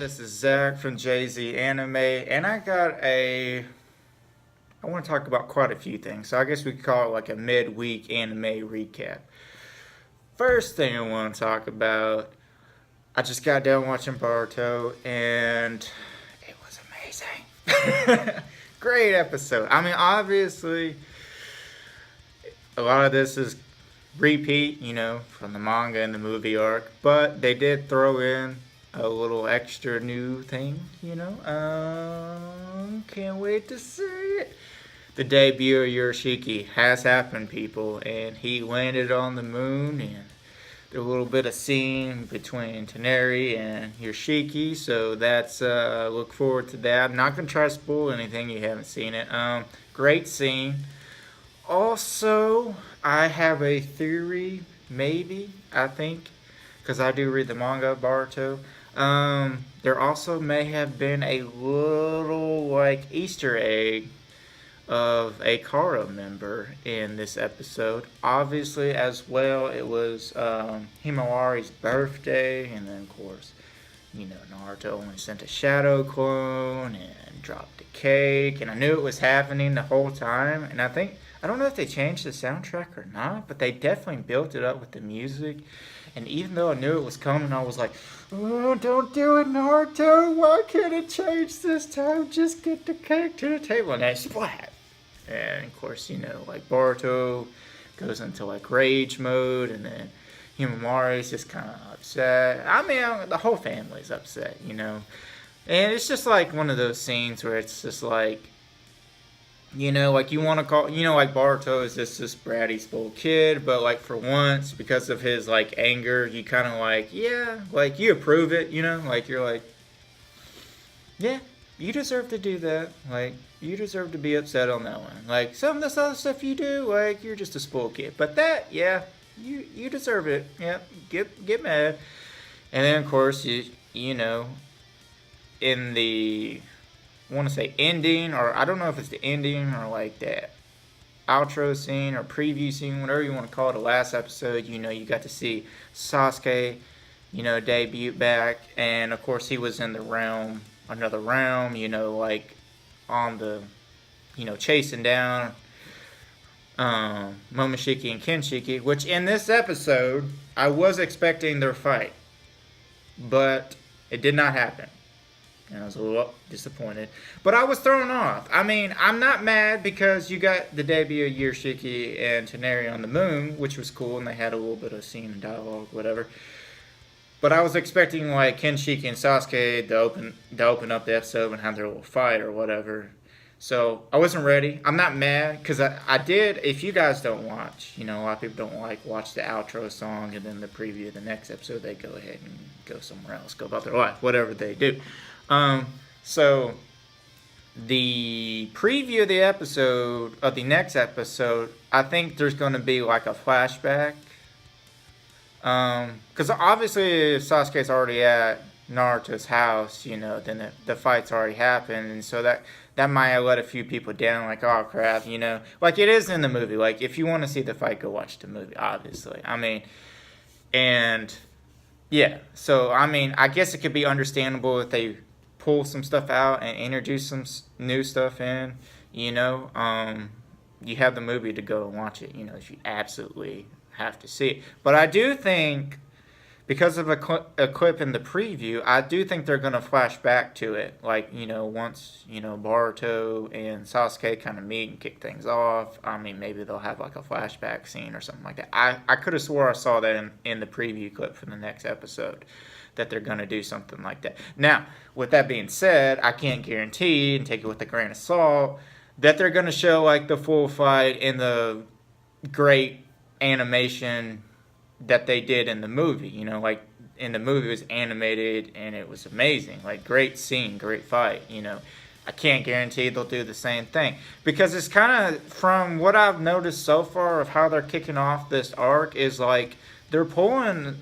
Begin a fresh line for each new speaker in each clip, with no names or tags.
This is Zach from Jay-Z Anime, and I want to talk about quite a few things, so I guess we could call it like a midweek anime recap. First thing I want to talk about, I just got done watching Boruto, and it was amazing. Great episode. I mean, obviously, a lot of this is repeat, from the manga and the movie arc, but they did throw in a little extra new thing. Can't wait to see it. The debut of Urashiki has happened, people, and he landed on the moon, and there's a little bit of scene between Teneri and Urashiki, so that's, look forward to that. I'm not going to try to spoil anything, you haven't seen it. Great scene. Also, I have a theory, maybe, I think, because I do read the manga of Boruto. There also may have been a little, Easter egg of a Kara member in this episode. Obviously, as well, it was Himawari's birthday, and then, of course, Naruto only sent a shadow clone and dropped a cake, and I knew it was happening the whole time, and I don't know if they changed the soundtrack or not, but they definitely built it up with the music. And even though I knew it was coming, I was like, oh, don't do it, Naruto. Why can't it change this time? Just get the cake to the table. And then splat. And of course, Boruto goes into rage mode. And then Himawari's just kind of upset. I mean, the whole family's upset, And it's just one of those scenes where it's just you want to call, Boruto is just this bratty, spoiled kid, but, for once, because of his, anger, you kind of, you approve it, you're yeah, you deserve to do that, you deserve to be upset on that one, some of this other stuff you do, you're just a spoiled kid, but that, yeah, you deserve it, yeah, get mad, and then, of course, in the... I want to say ending, or I don't know if it's the ending or the outro scene or preview scene, whatever you want to call it, the last episode, you got to see Sasuke, debut back, and of course he was in another realm, on the, chasing down Momoshiki and Kenshiki, which in this episode, I was expecting their fight, but it did not happen. And I was a little disappointed. But I was thrown off. I mean, I'm not mad because you got the debut of Urashiki and Teneri on the moon, which was cool, and they had a little bit of scene and dialogue, whatever. But I was expecting, Kenshiki and Sasuke to open up the episode and have their little fight or whatever. So, I wasn't ready. I'm not mad, because I did, if you guys don't watch, a lot of people don't watch the outro song and then the preview of the next episode, they go ahead and go somewhere else, go about their life, whatever they do. So the preview of the episode, of the next episode, I think there's going to be a flashback. Because obviously if Sasuke's already at Naruto's house, then the fight's already happened. And so that might have let a few people down, oh crap, it is in the movie. If you want to see the fight, go watch the movie, obviously. I mean, and yeah, so I mean, I guess it could be understandable if they pull some stuff out and introduce some new stuff in, you have the movie to go and watch it, if you absolutely have to see it. But I do think, because of a clip in the preview, I do think they're going to flash back to it, once, Boruto and Sasuke kind of meet and kick things off. I mean, maybe they'll have a flashback scene or something like that. I could have swore I saw that in the preview clip for the next episode, that they're going to do something like that. Now, with that being said, I can't guarantee, and take it with a grain of salt, that they're going to show the full fight in the great animation that they did in the movie. In the movie it was animated and it was amazing. Great scene, great fight, I can't guarantee they'll do the same thing. Because it's kind of, from what I've noticed so far of how they're kicking off this arc, is they're pulling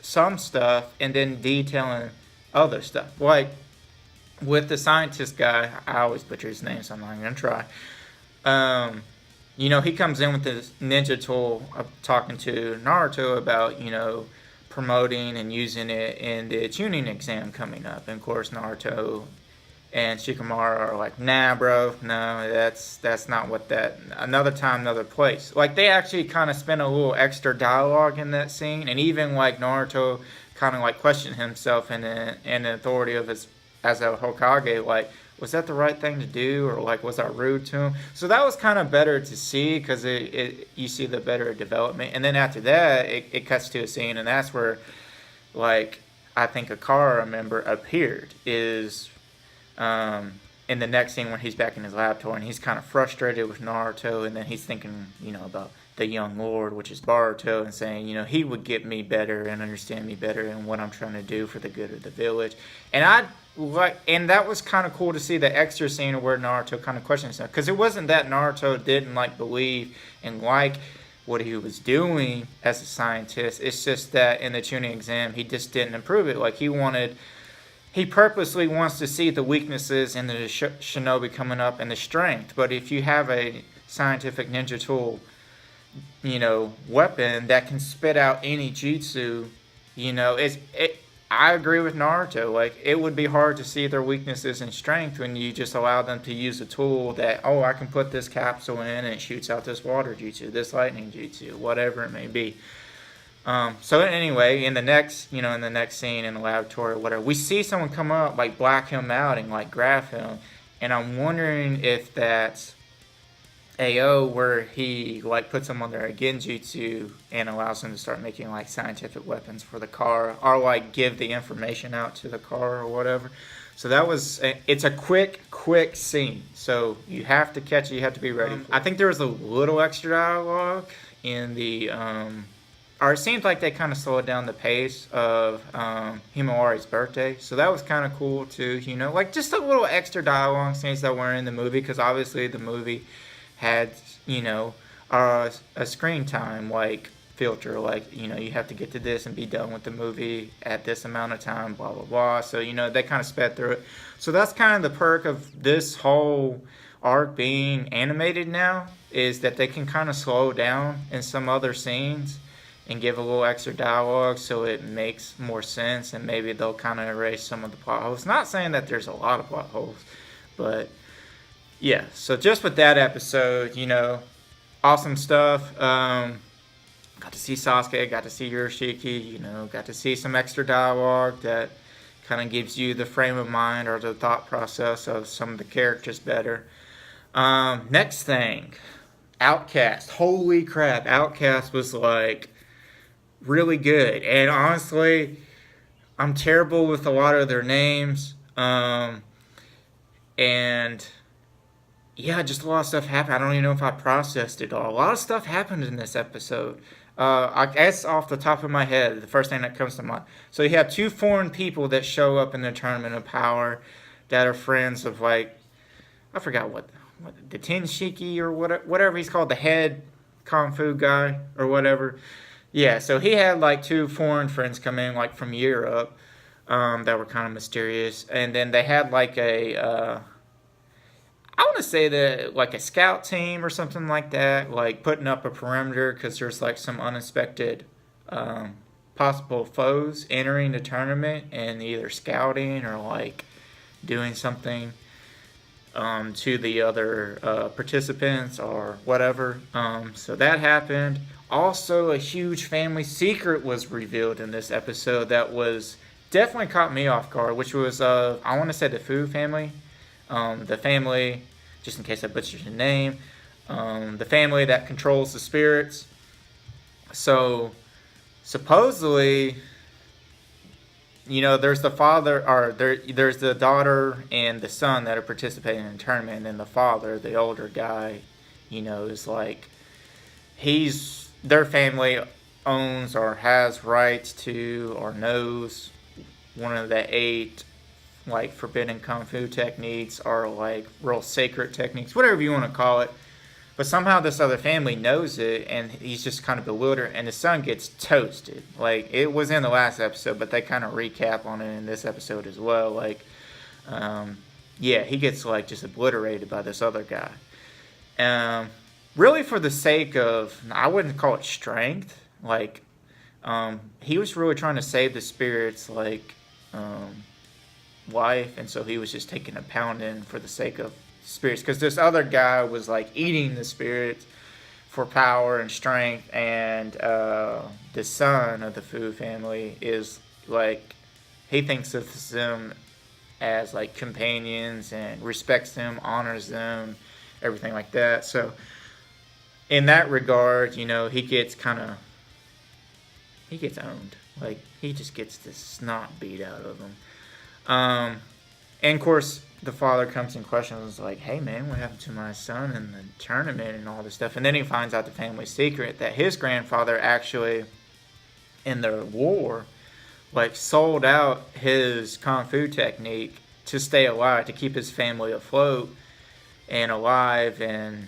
some stuff and then detailing other stuff. With the scientist guy, I always butcher his name, so I'm not going to try. He comes in with this ninja tool talking to Naruto about, promoting and using it in the tuning exam coming up. And of course, Naruto and Shikamaru are like, nah, bro, no, that's not what that. Another time, another place. Like they actually kind of spent a little extra dialogue in that scene, and even like Naruto kind of like questioned himself in the authority of his as a Hokage, like. Was that the right thing to do, or like was I rude to him? So that was kind of better to see because you see the better development, and then after that it cuts to a scene, and that's where like I think a Akara member appeared is in the next scene when he's back in his laboratory and he's kind of frustrated with Naruto, and then he's thinking about the young lord, which is Baruto, and saying he would get me better and understand me better and what I'm trying to do for the good of the village, and that was kind of cool to see the extra scene where Naruto kind of questions himself, because it wasn't that Naruto didn't believe and what he was doing as a scientist. It's just that in the tuning exam he just didn't improve it. Like he purposely wants to see the weaknesses in the shinobi coming up and the strength. But if you have a scientific ninja tool, weapon that can spit out any jutsu, I agree with Naruto. Like, it would be hard to see their weaknesses and strength when you just allow them to use a tool that, I can put this capsule in and it shoots out this water jutsu, this lightning jutsu, whatever it may be. So anyway, in the next scene in the laboratory or whatever, we see someone come up, black him out and grab him. And I'm wondering if that's AO, where he puts him under a genjutsu and allows him to start making scientific weapons for the car, or give the information out to the car or whatever. So it's a quick scene, so you have to catch it, you have to be ready for it. I think there was a little extra dialogue in the or it seems like they kind of slowed down the pace of Himawari's birthday, so that was kind of cool too. Just a little extra dialogue scenes that were in the movie, because obviously the movie had a screen time filter, you have to get to this and be done with the movie at this amount of time, blah blah blah. So they kind of sped through it. So that's kind of the perk of this whole arc being animated now, is that they can kind of slow down in some other scenes and give a little extra dialogue so it makes more sense, and maybe they'll kind of erase some of the plot holes. Not saying that there's a lot of plot holes, but yeah, so just with that episode, awesome stuff. Got to see Sasuke, got to see Urashiki, got to see some extra dialogue that kind of gives you the frame of mind or the thought process of some of the characters better. Next thing, Outcast. Holy crap, Outcast was really good. And honestly, I'm terrible with a lot of their names. And yeah, just a lot of stuff happened. I don't even know if I processed it all. A lot of stuff happened in this episode. I guess off the top of my head, the first thing that comes to mind. So you have two foreign people that show up in the Tournament of Power that are friends of I forgot what the Tenshiki or whatever he's called, the head Kung Fu guy or whatever. Yeah, so he had two foreign friends come in from Europe that were kind of mysterious. And then they had I want to say that a scout team or something like that, putting up a perimeter because there's some unexpected possible foes entering the tournament, and either scouting or doing something to the other participants or whatever. So that happened. Also, a huge family secret was revealed in this episode that was definitely caught me off guard, which was I want to say the Fu family. The family, just in case I butchered the name, the family that controls the spirits. So, supposedly, there's the father, or there's the daughter and the son that are participating in the tournament, and then the father, the older guy, is their family owns or has rights to or knows one of the 8 forbidden kung fu techniques, or real sacred techniques, whatever you want to call it. But somehow this other family knows it, and he's just kind of bewildered, and the son gets toasted. It was in the last episode, but they kind of recap on it in this episode as well. He gets just obliterated by this other guy. Really for the sake of, I wouldn't call it strength, He was really trying to save the spirit's like wife, and so he was just taking a pounding for the sake of spirits. Because this other guy was like eating the spirits for power and strength, and the son of the Fu family is like, he thinks of them as like companions and respects them, honors them, everything like that. So in that regard, he gets owned. Like, he just gets the snot beat out of him. And of course, the father comes in question and is like, hey man, what happened to my son in the tournament and all this stuff? And then he finds out the family secret that his grandfather actually, in the war, like, sold out his kung fu technique to stay alive, to keep his family afloat and alive and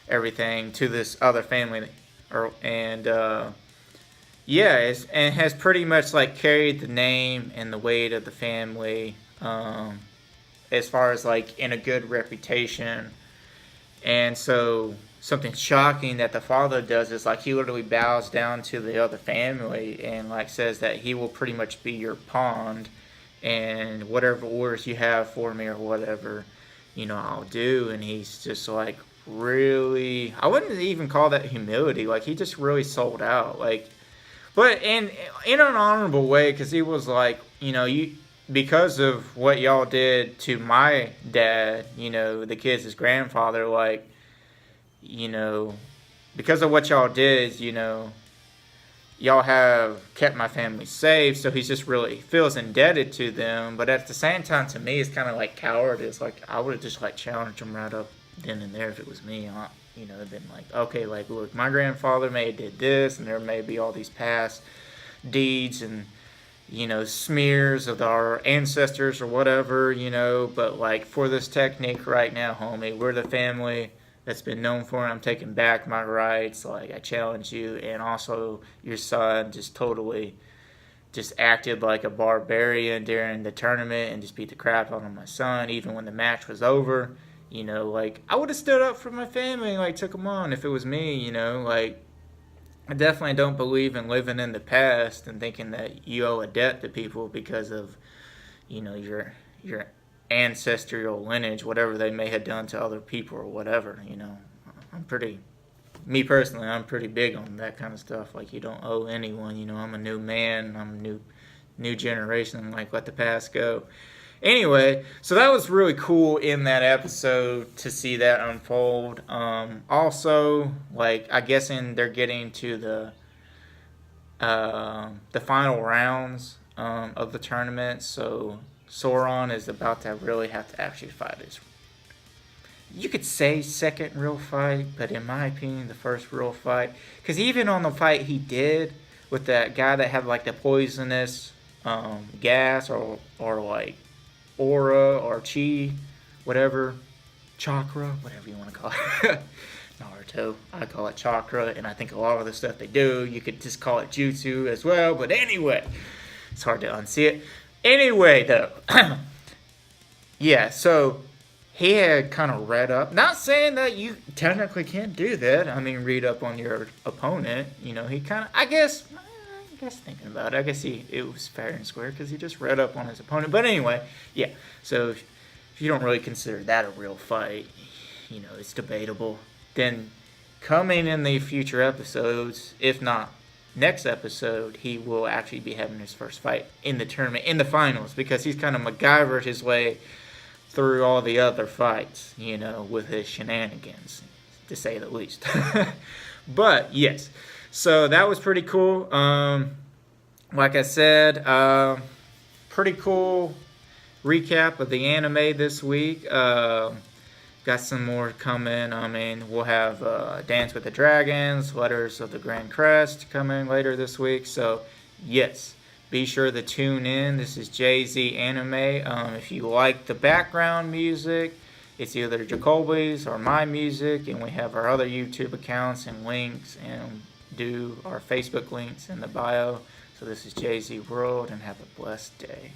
everything, to this other family. And has pretty much like carried the name and the weight of the family, as far as like in a good reputation. And so something shocking that the father does is like, he literally bows down to the other family and like says that he will pretty much be your pawn, and whatever orders you have for me or whatever, I'll do. And he's just like, really, I wouldn't even call that humility. Like, he just really sold out, like, but in an honorable way, because he was like, because of what y'all did to my dad, the kid's grandfather, like, because of what y'all did, y'all have kept my family safe. So he's just really feels indebted to them. But at the same time, to me, it's kind of like cowardice. Like, I would have just like challenged him right up then and there if it was me. Been like, okay, like, look, my grandfather may have did this, and there may be all these past deeds and, smears of our ancestors or whatever, but like, for this technique right now, homie, we're the family that's been known for it. I'm taking back my rights. Like, I challenge you. And also, your son just totally just acted like a barbarian during the tournament and just beat the crap out of my son, even when the match was over. Like, I would have stood up for my family and, like, took them on if it was me, Like, I definitely don't believe in living in the past and thinking that you owe a debt to people because of, your ancestral lineage, whatever they may have done to other people or whatever, me personally, I'm pretty big on that kind of stuff. Like, you don't owe anyone, I'm a new man, I'm a new generation, like, let the past go. Anyway, so that was really cool in that episode to see that unfold. Also, like, I guessing they're getting to the final rounds of the tournament. So Sauron is about to really have to actually fight his, you could say, second real fight, but in my opinion, the first real fight. Because even on the fight he did with that guy that had like the poisonous gas or like aura or chi, whatever, chakra, whatever you want to call it. Naruto, I call it chakra, and I think a lot of the stuff they do, you could just call it jutsu as well. But anyway, it's hard to unsee it. Anyway, though, yeah, so he had kind of read up, not saying that you technically can't do that. I mean, read up on your opponent. He kind of, I guess thinking about it, I guess it was fair and square because he just read up on his opponent. But anyway, yeah. So if you don't really consider that a real fight, it's debatable. Then coming in the future episodes, if not next episode, he will actually be having his first fight in the tournament, in the finals, because he's kind of MacGyvered his way through all the other fights, with his shenanigans, to say the least. But yes. So that was pretty cool. Like I said, pretty cool recap of the anime this week. Got some more coming. I mean, we'll have Dance with the Dragons, Letters of the Grand Crest coming later this week. So, yes, be sure to tune in. This is Jay-Z Anime. If you like the background music, it's either Jacoby's or my music. And we have our other YouTube accounts and links, and do our Facebook links in the bio. So this is Jay-Z World, and have a blessed day.